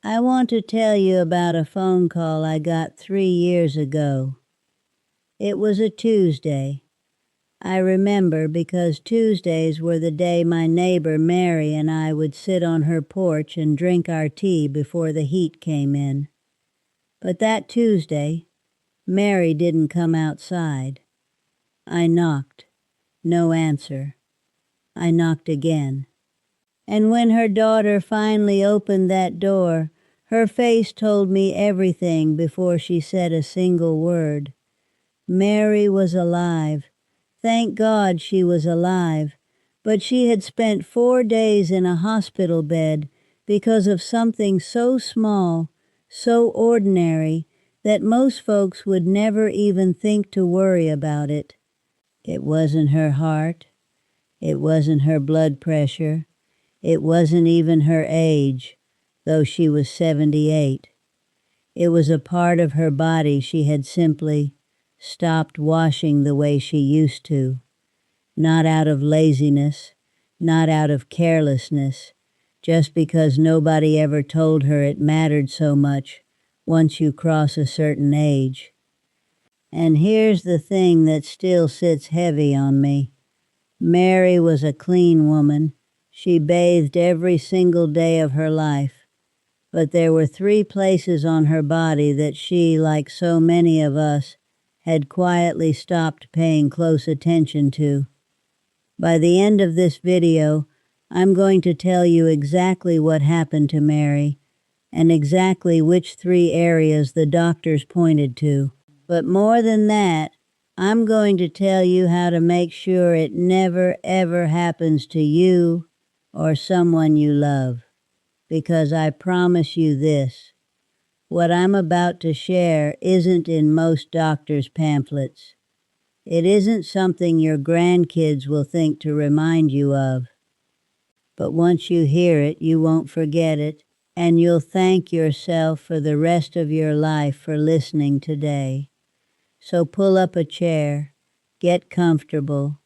I want to tell you about a phone call I got 3 years ago. It was a Tuesday. I remember because Tuesdays were the day my neighbor Mary and I would sit on her porch and drink our tea before the heat came in. But that Tuesday, Mary didn't come outside. I knocked. No answer. I knocked again. And when her daughter finally opened that door, her face told me everything before she said a single word. Mary was alive. Thank God she was alive. But she had spent 4 days in a hospital bed because of something so small, so ordinary, that most folks would never even think to worry about it. It wasn't her heart. It wasn't her blood pressure. It wasn't even her age, though she was 78. It was a part of her body she had simply stopped washing the way she used to. Not out of laziness, not out of carelessness, just because nobody ever told her it mattered so much once you cross a certain age. And here's the thing that still sits heavy on me. Mary was a clean woman. She bathed every single day of her life. But there were 3 places on her body that she, like so many of us, had quietly stopped paying close attention to. By the end of this video, I'm going to tell you exactly what happened to Mary and exactly which 3 areas the doctors pointed to. But more than that, I'm going to tell you how to make sure it never ever happens to you or someone you love. Because I promise you this, what I'm about to share isn't in most doctors' pamphlets. It isn't something your grandkids will think to remind you of. But once you hear it, you won't forget it, and you'll thank yourself for the rest of your life for listening today. So pull up a chair, get comfortable,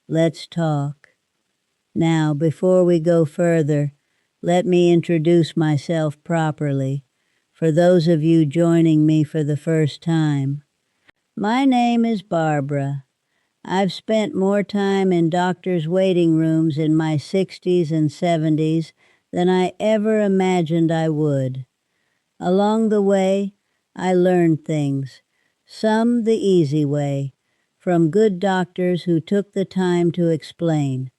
let's talk. Now, before we go further, let me introduce myself properly, for those of you joining me for the first time. My name is Barbara. I've spent more time in doctors' waiting rooms in my 60s and 70s than I ever imagined I would. Along the way, I learned things, some the easy way, from good doctors who took the time to explain,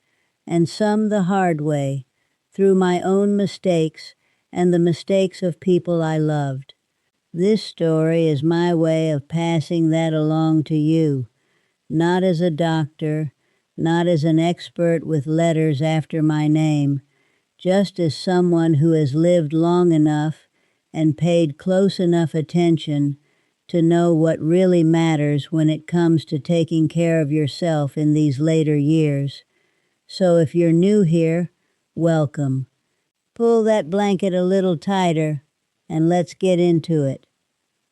and some the hard way, through my own mistakes and the mistakes of people I loved. This story is my way of passing that along to you, not as a doctor, not as an expert with letters after my name, just as someone who has lived long enough and paid close enough attention to know what really matters when it comes to taking care of yourself in these later years. So if you're new here, welcome. Pull that blanket a little tighter and let's get into it.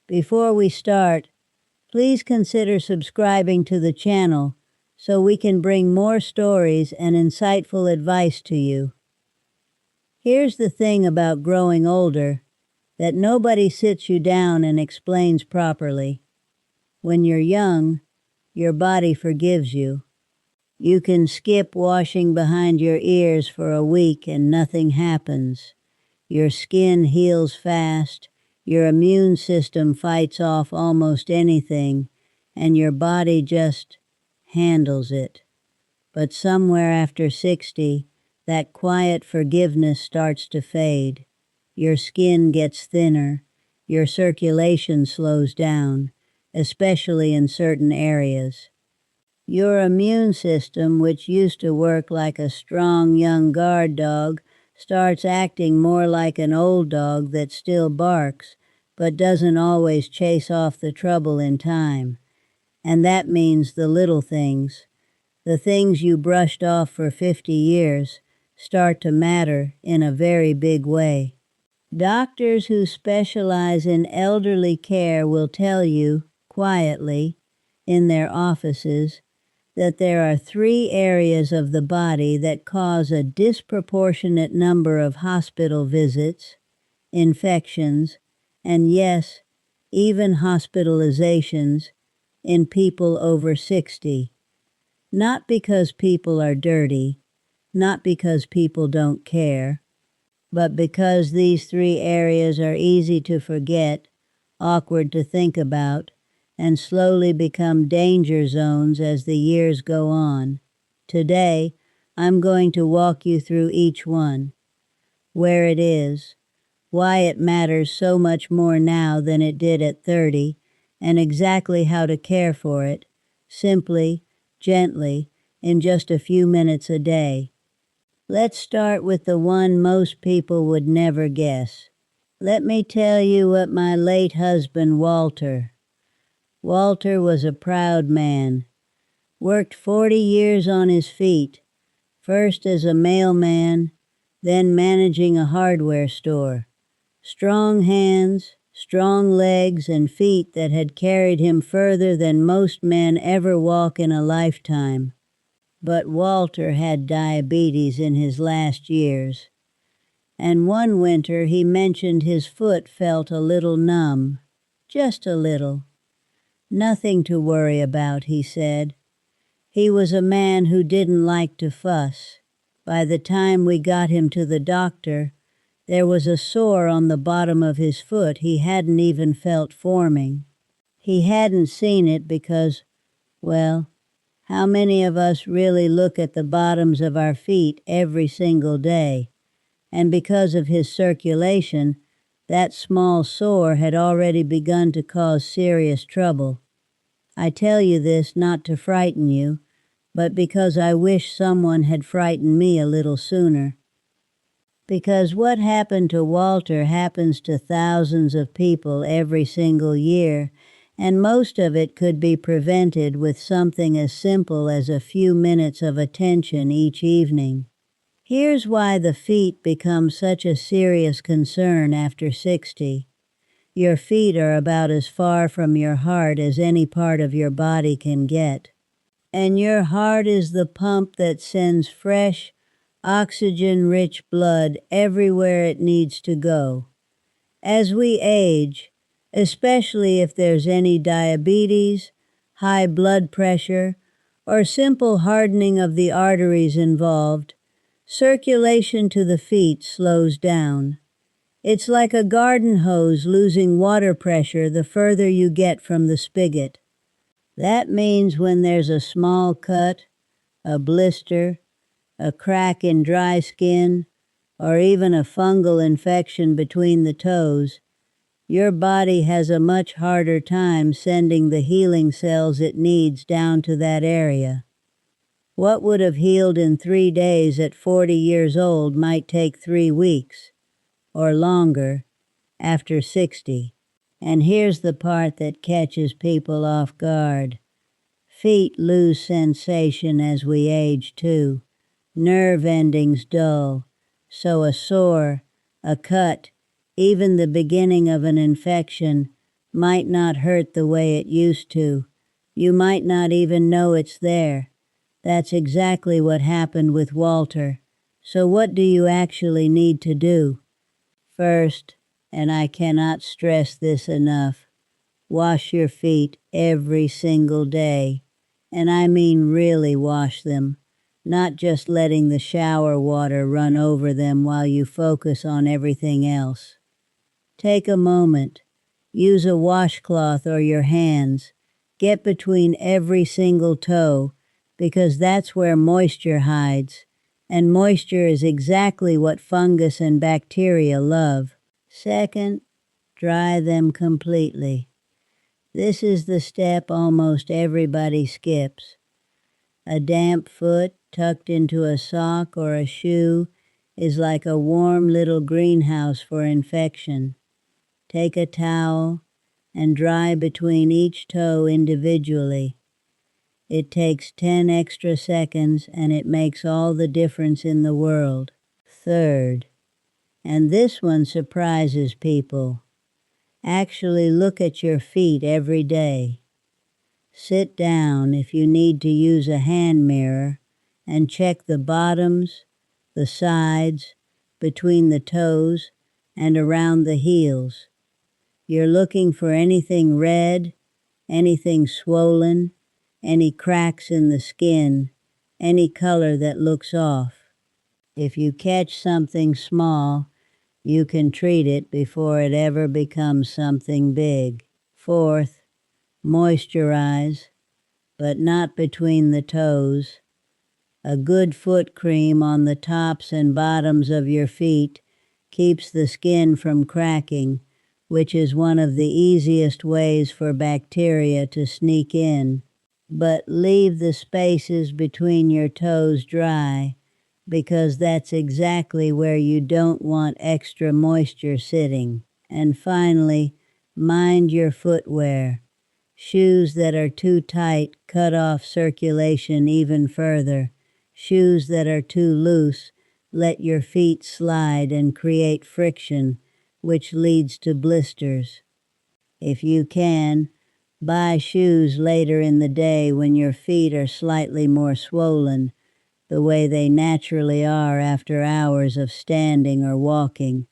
Before we start, please consider subscribing to the channel so we can bring more stories and insightful advice to you. Here's the thing about growing older that nobody sits you down and explains properly. When you're young, your body forgives you. You can skip washing behind your ears for a week and nothing happens. Your skin heals fast, your immune system fights off almost anything, and your body just handles it. But somewhere after 60, that quiet forgiveness starts to fade. Your skin gets thinner, your circulation slows down, especially in certain areas. Your immune system, which used to work like a strong young guard dog, starts acting more like an old dog that still barks, but doesn't always chase off the trouble in time. And that means the little things, the things you brushed off for 50 years, start to matter in a very big way. Doctors who specialize in elderly care will tell you, quietly, in their offices, that there are 3 areas of the body that cause a disproportionate number of hospital visits, infections, and yes, even hospitalizations in people over 60. Not because people are dirty, not because people don't care, but because these three areas are easy to forget, awkward to think about, and slowly become danger zones as the years go on. Today, I'm going to walk you through each one, where it is, why it matters so much more now than it did at 30, and exactly how to care for it, simply, gently, in just a few minutes a day. Let's start with the one most people would never guess. Let me tell you what my late husband Walter was a proud man, worked 40 years on his feet, first as a mailman, then managing a hardware store. Strong hands, strong legs, and feet that had carried him further than most men ever walk in a lifetime. But Walter had diabetes in his last years, and one winter he mentioned his foot felt a little numb, just a little. Nothing to worry about, he said. He was a man who didn't like to fuss. By the time we got him to the doctor, there was a sore on the bottom of his foot he hadn't even felt forming. He hadn't seen it because, well, how many of us really look at the bottoms of our feet every single day? And because of his circulation, that small sore had already begun to cause serious trouble. I tell you this not to frighten you, but because I wish someone had frightened me a little sooner. Because what happened to Walter happens to thousands of people every single year, and most of it could be prevented with something as simple as a few minutes of attention each evening. Here's why the feet become such a serious concern after 60. Your feet are about as far from your heart as any part of your body can get. And your heart is the pump that sends fresh, oxygen-rich blood everywhere it needs to go. As we age, especially if there's any diabetes, high blood pressure, or simple hardening of the arteries involved, circulation to the feet slows down. It's like a garden hose losing water pressure the further you get from the spigot. That means when there's a small cut, a blister, a crack in dry skin, or even a fungal infection between the toes, your body has a much harder time sending the healing cells it needs down to that area. What would have healed in 3 days at 40 years old might take 3 weeks, or longer, after 60. And here's the part that catches people off guard. Feet lose sensation as we age too. Nerve endings dull, so a sore, a cut, even the beginning of an infection might not hurt the way it used to. You might not even know it's there. That's exactly what happened with Walter. So what do you actually need to do? First, and I cannot stress this enough, wash your feet every single day. And I mean really wash them, not just letting the shower water run over them while you focus on everything else. Take a moment, use a washcloth or your hands, get between every single toe, because that's where moisture hides, and moisture is exactly what fungus and bacteria love. Second, dry them completely. This is the step almost everybody skips. A damp foot tucked into a sock or a shoe is like a warm little greenhouse for infection. Take a towel and dry between each toe individually. It takes 10 extra seconds and it makes all the difference in the world. Third, and this one surprises people, actually look at your feet every day. Sit down if you need to use a hand mirror and check the bottoms, the sides, between the toes, and around the heels. You're looking for anything red, anything swollen, any cracks in the skin, any color that looks off. If you catch something small, you can treat it before it ever becomes something big. Fourth, moisturize, but not between the toes. A good foot cream on the tops and bottoms of your feet keeps the skin from cracking, which is one of the easiest ways for bacteria to sneak in. But leave the spaces between your toes dry, because that's exactly where you don't want extra moisture sitting. And finally, mind your footwear. Shoes that are too tight cut off circulation even further. Shoes that are too loose let your feet slide and create friction, which leads to blisters. If you can, buy shoes later in the day when your feet are slightly more swollen, the way they naturally are after hours of standing or walking,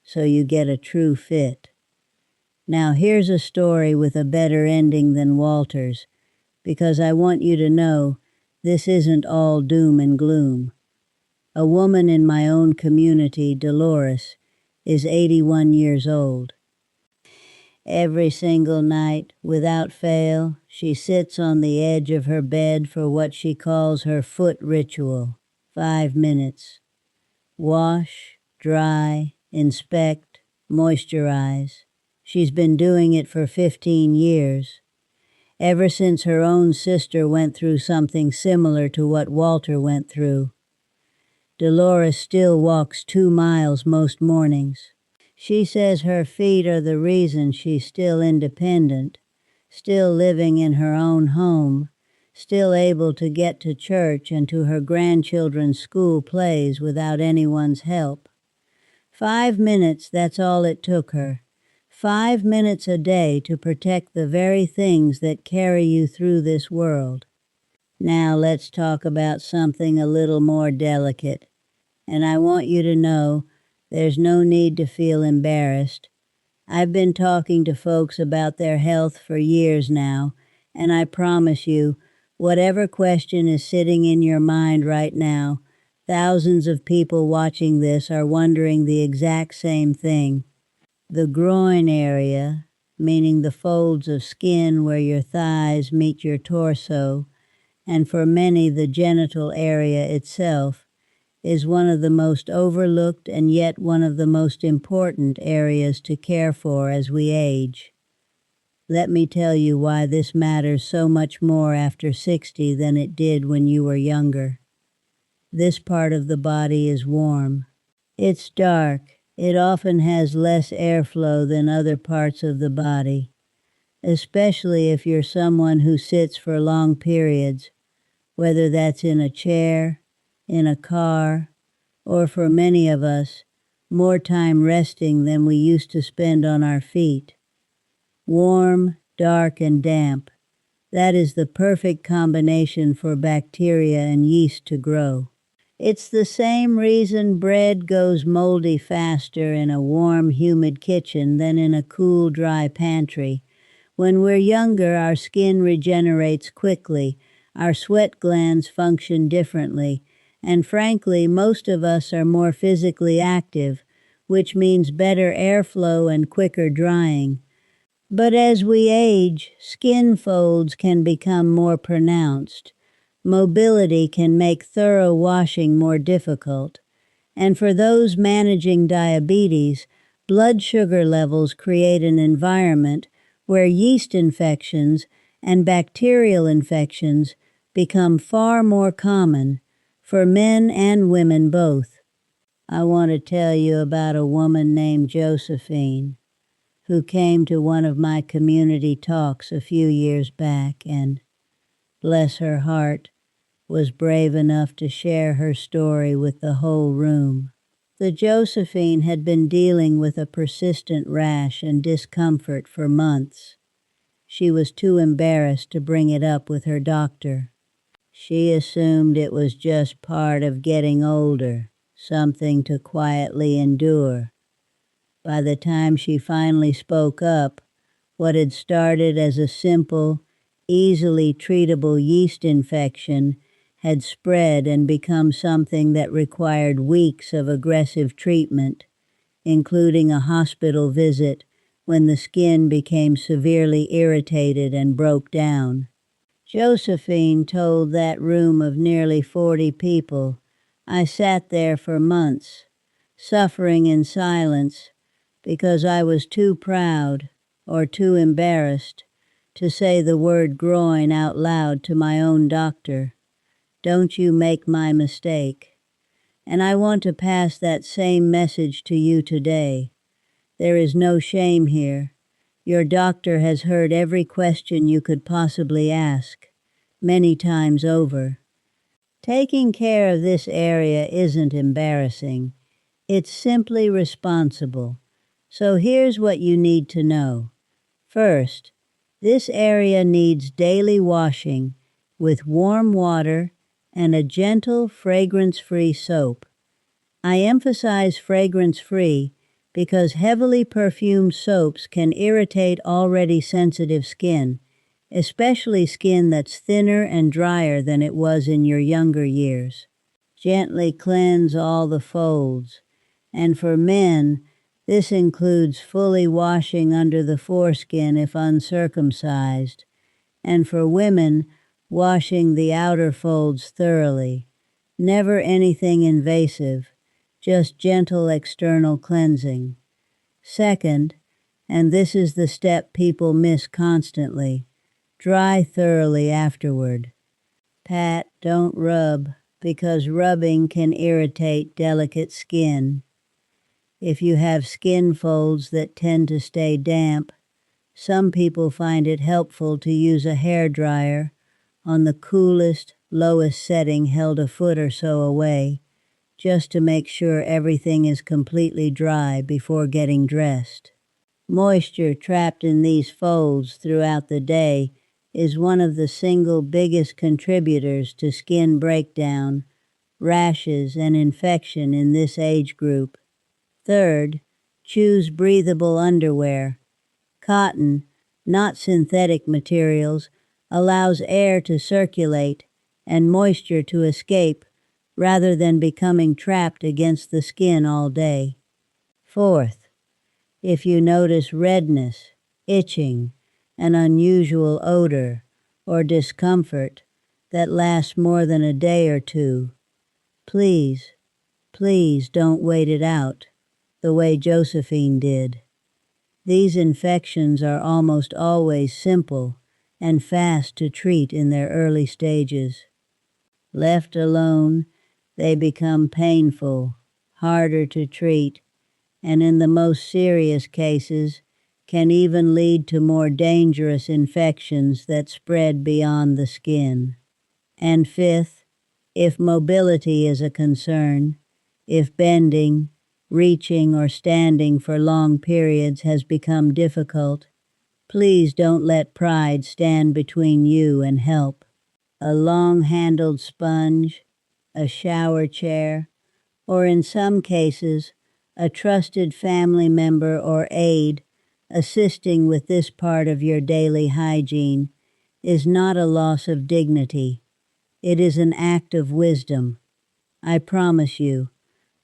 so you get a true fit. Now here's a story with a better ending than Walter's, because I want you to know this isn't all doom and gloom. A woman in my own community, Dolores, is 81 years old. Every single night, without fail, she sits on the edge of her bed for what she calls her foot ritual. 5 minutes. Wash, dry, inspect, moisturize. She's been doing it for 15 years. Ever since her own sister went through something similar to what Walter went through. Dolores still walks 2 miles most mornings. She says her feet are the reason she's still independent, still living in her own home, still able to get to church and to her grandchildren's school plays without anyone's help. 5 minutes, that's all it took her. 5 minutes a day to protect the very things that carry you through this world. Now let's talk about something a little more delicate. And I want you to know there's no need to feel embarrassed. I've been talking to folks about their health for years now, and I promise you, whatever question is sitting in your mind right now, thousands of people watching this are wondering the exact same thing. The groin area, meaning the folds of skin where your thighs meet your torso, and for many the genital area itself, is one of the most overlooked and yet one of the most important areas to care for as we age. Let me tell you why this matters so much more after 60 than it did when you were younger. This part of the body is warm. It's dark. It often has less airflow than other parts of the body, especially if you're someone who sits for long periods, whether that's in a chair, in a car, or for many of us, more time resting than we used to spend on our feet. Warm, dark, and damp. That is the perfect combination for bacteria and yeast to grow. It's the same reason bread goes moldy faster in a warm, humid kitchen than in a cool, dry pantry. When we're younger, our skin regenerates quickly, our sweat glands function differently, and frankly, most of us are more physically active, which means better airflow and quicker drying. But as we age, skin folds can become more pronounced. Mobility can make thorough washing more difficult. And for those managing diabetes, blood sugar levels create an environment where yeast infections and bacterial infections become far more common for men and women both. I want to tell you about a woman named Josephine who came to one of my community talks a few years back and, bless her heart, was brave enough to share her story with the whole room. The Josephine had been dealing with a persistent rash and discomfort for months. She was too embarrassed to bring it up with her doctor. She assumed it was just part of getting older, something to quietly endure. By the time she finally spoke up, what had started as a simple, easily treatable yeast infection had spread and become something that required weeks of aggressive treatment, including a hospital visit when the skin became severely irritated and broke down. Josephine told that room of nearly 40 people, "I sat there for months, suffering in silence because I was too proud or too embarrassed to say the word groin out loud to my own doctor. Don't you make my mistake. And I want to pass that same message to you today. There is no shame here. Your doctor has heard every question you could possibly ask, many times over. Taking care of this area isn't embarrassing. It's simply responsible. So here's what you need to know. First, this area needs daily washing with warm water and a gentle, fragrance-free soap. I emphasize fragrance-free because heavily perfumed soaps can irritate already sensitive skin, especially skin that's thinner and drier than it was in your younger years. Gently cleanse all the folds, and for men, this includes fully washing under the foreskin if uncircumcised, and for women, washing the outer folds thoroughly. Never anything invasive, just gentle external cleansing. Second, and this is the step people miss constantly, dry thoroughly afterward. Pat, don't rub, because rubbing can irritate delicate skin. If you have skin folds that tend to stay damp, some people find it helpful to use a hairdryer on the coolest, lowest setting held a foot or so away, just to make sure everything is completely dry before getting dressed. Moisture trapped in these folds throughout the day is one of the single biggest contributors to skin breakdown, rashes, and infection in this age group. Third, choose breathable underwear. Cotton, not synthetic materials, allows air to circulate and moisture to escape rather than becoming trapped against the skin all day. Fourth, if you notice redness, itching, an unusual odor, or discomfort that lasts more than a day or two, please, please don't wait it out the way Josephine did. These infections are almost always simple and fast to treat in their early stages. Left alone, they become painful, harder to treat, and in the most serious cases, can even lead to more dangerous infections that spread beyond the skin. And fifth, if mobility is a concern, if bending, reaching, or standing for long periods has become difficult, please don't let pride stand between you and help. A long-handled sponge, a shower chair, or in some cases, a trusted family member or aide assisting with this part of your daily hygiene is not a loss of dignity. It is an act of wisdom. I promise you,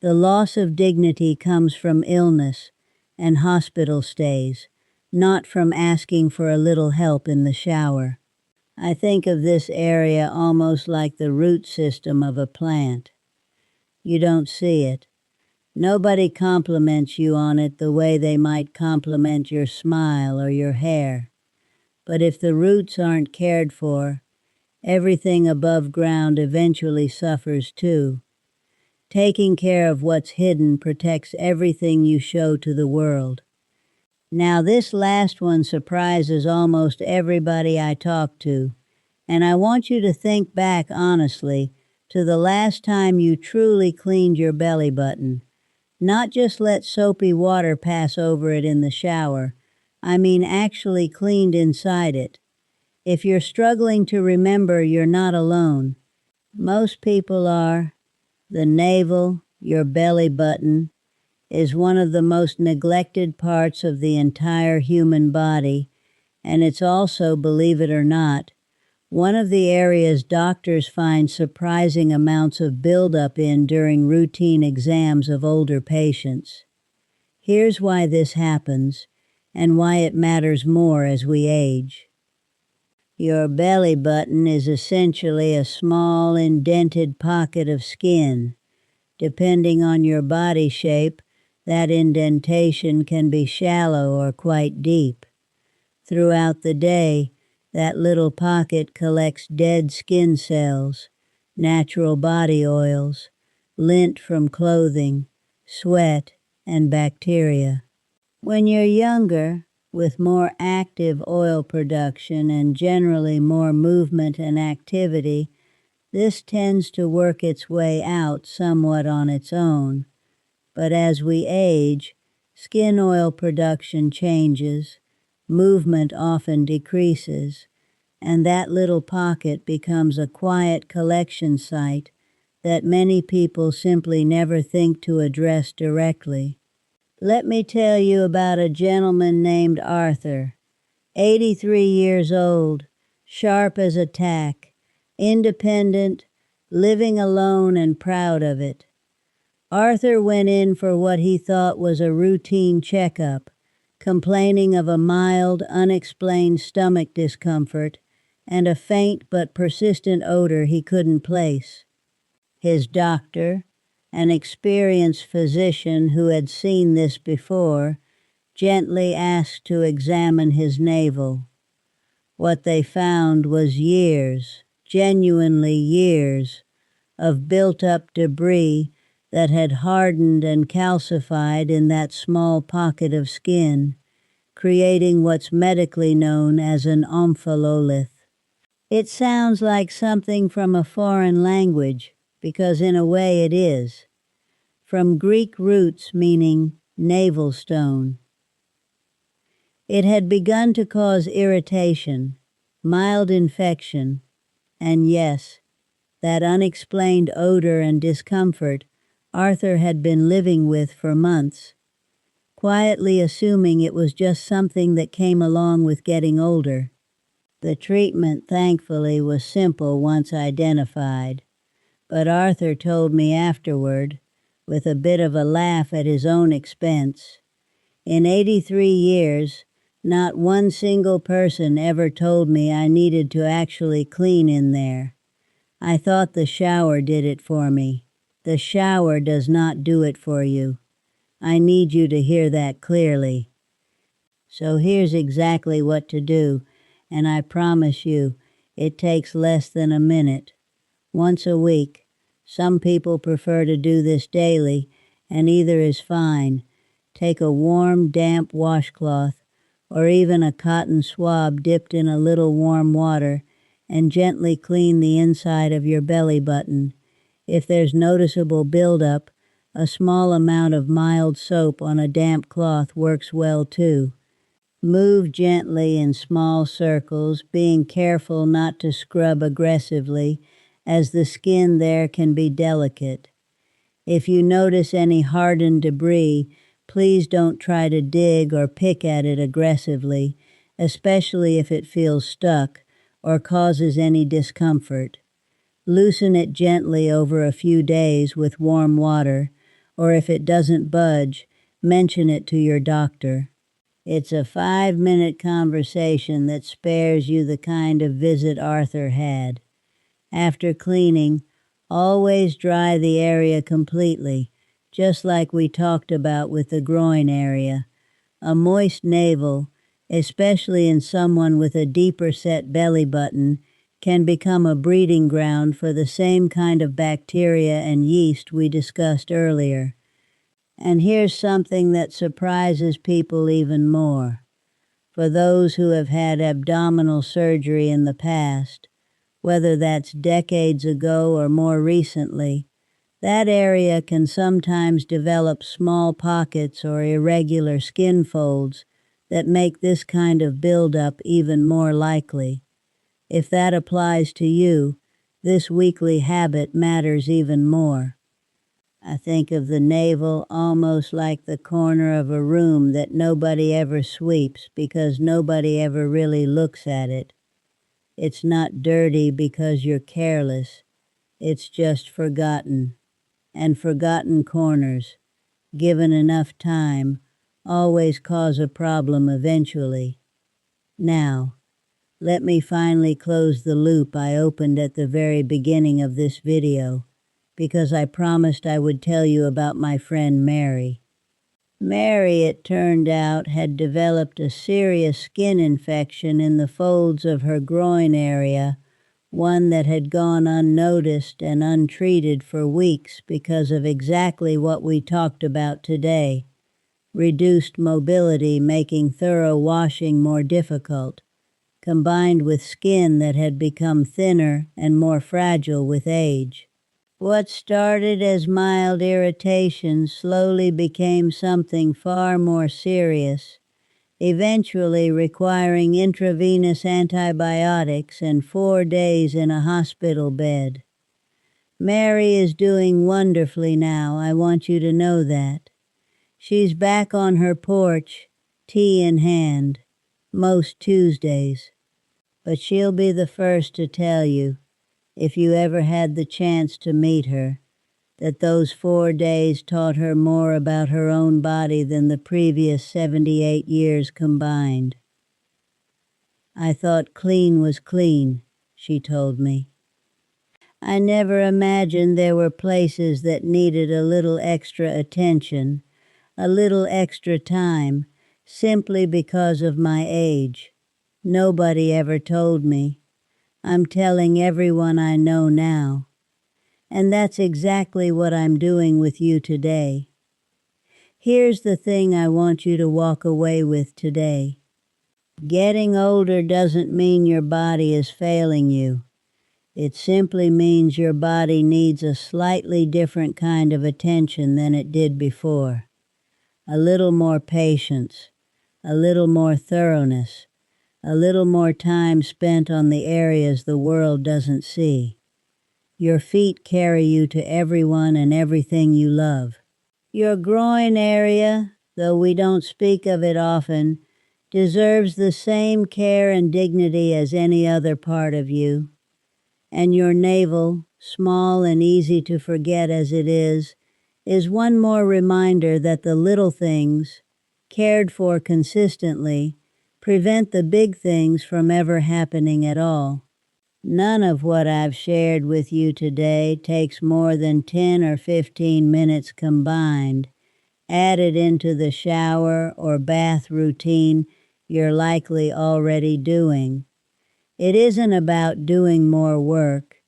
the loss of dignity comes from illness and hospital stays, not from asking for a little help in the shower. I think of this area almost like the root system of a plant. You don't see it. Nobody compliments you on it the way they might compliment your smile or your hair. But if the roots aren't cared for, everything above ground eventually suffers too. Taking care of what's hidden protects everything you show to the world. Now this last one surprises almost everybody I talk to, and I want you to think back honestly to the last time you truly cleaned your belly button. Not just let soapy water pass over it in the shower. I mean actually cleaned inside it. If you're struggling to remember, you're not alone. Most people are. The navel, your belly button, is one of the most neglected parts of the entire human body, and it's also, believe it or not, one of the areas doctors find surprising amounts of buildup in during routine exams of older patients. Here's why this happens, and why it matters more as we age. Your belly button is essentially a small indented pocket of skin. Depending on your body shape, that indentation can be shallow or quite deep. Throughout the day, that little pocket collects dead skin cells, natural body oils, lint from clothing, sweat, and bacteria. When you're younger, with more active oil production and generally more movement and activity, this tends to work its way out somewhat on its own. But as we age, skin oil production changes, movement often decreases, and that little pocket becomes a quiet collection site that many people simply never think to address directly. Let me tell you about a gentleman named Arthur, 83 years old, sharp as a tack, independent, living alone and proud of it. Arthur went in for what he thought was a routine checkup, complaining of a mild, unexplained stomach discomfort and a faint but persistent odor he couldn't place. His doctor, an experienced physician who had seen this before, gently asked to examine his navel. What they found was years, genuinely years, of built-up debris that had hardened and calcified in that small pocket of skin, creating what's medically known as an omphalolyth. It sounds like something from a foreign language, because in a way it is, from Greek roots meaning navel stone. It had begun to cause irritation, mild infection, and yes, that unexplained odor and discomfort Arthur had been living with for months, quietly assuming it was just something that came along with getting older. The treatment, thankfully, was simple once identified, but Arthur told me afterward, with a bit of a laugh at his own expense, in 83 years, not one single person ever told me I needed to actually clean in there. I thought the shower did it for me. The shower does not do it for you. I need you to hear that clearly. So here's exactly what to do, and I promise you, it takes less than a minute. Once a week. Some people prefer to do this daily, and either is fine. Take a warm, damp washcloth, or even a cotton swab dipped in a little warm water, and gently clean the inside of your belly button. If there's noticeable buildup, a small amount of mild soap on a damp cloth works well too. Move gently in small circles, being careful not to scrub aggressively, as the skin there can be delicate. If you notice any hardened debris, please don't try to dig or pick at it aggressively, especially if it feels stuck or causes any discomfort. Loosen it gently over a few days with warm water, or if it doesn't budge, mention it to your doctor. It's a 5-minute conversation that spares you the kind of visit Arthur had. After cleaning, always dry the area completely, just like we talked about with the groin area. A moist navel, especially in someone with a deeper set belly button, can become a breeding ground for the same kind of bacteria and yeast we discussed earlier. And here's something that surprises people even more. For those who have had abdominal surgery in the past, whether that's decades ago or more recently, that area can sometimes develop small pockets or irregular skin folds that make this kind of buildup even more likely. If that applies to you, this weekly habit matters even more. I think of the navel almost like the corner of a room that nobody ever sweeps because nobody ever really looks at it. It's not dirty because you're careless. It's just forgotten. And forgotten corners, given enough time, always cause a problem eventually. Now, let me finally close the loop I opened at the very beginning of this video, because I promised I would tell you about my friend Mary. Mary, it turned out, had developed a serious skin infection in the folds of her groin area, one that had gone unnoticed and untreated for weeks because of exactly what we talked about today: reduced mobility making thorough washing more difficult, combined with skin that had become thinner and more fragile with age. What started as mild irritation slowly became something far more serious, eventually requiring intravenous antibiotics and 4 days in a hospital bed. Mary is doing wonderfully now, I want you to know that. She's back on her porch, tea in hand, most Tuesdays. But she'll be the first to tell you, if you ever had the chance to meet her, that those 4 days taught her more about her own body than the previous 78 years combined. I thought clean was clean, she told me. I never imagined there were places that needed a little extra attention, a little extra time, simply because of my age. Nobody ever told me. I'm telling everyone I know now. And that's exactly what I'm doing with you today. Here's the thing I want you to walk away with today. Getting older doesn't mean your body is failing you. It simply means your body needs a slightly different kind of attention than it did before. A little more patience, a little more thoroughness, a little more time spent on the areas the world doesn't see. Your feet carry you to everyone and everything you love. Your groin area, though we don't speak of it often, deserves the same care and dignity as any other part of you. And your navel, small and easy to forget as it is one more reminder that the little things, cared for consistently, prevent the big things from ever happening at all. None of what I've shared with you today takes more than 10 or 15 minutes combined, added into the shower or bath routine you're likely already doing. It isn't about doing more work.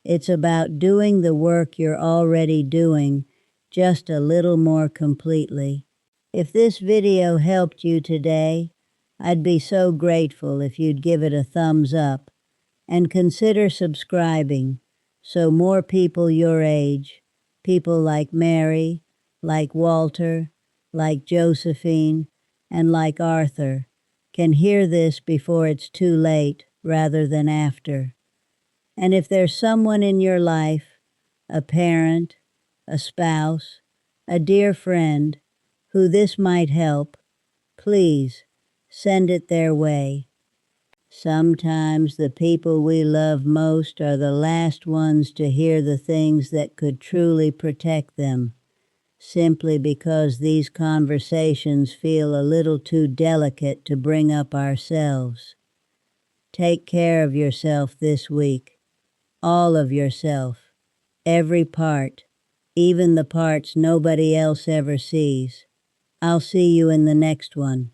It's about doing the work you're already doing, just a little more completely. If this video helped you today, I'd be so grateful if you'd give it a thumbs up and consider subscribing so more people your age, people like Mary, like Walter, like Josephine, and like Arthur, can hear this before it's too late rather than after. And if there's someone in your life, a parent, a spouse, a dear friend, who this might help, please send it their way. Sometimes the people we love most are the last ones to hear the things that could truly protect them, simply because these conversations feel a little too delicate to bring up ourselves. Take care of yourself this week, all of yourself, every part, even the parts nobody else ever sees. I'll see you in the next one.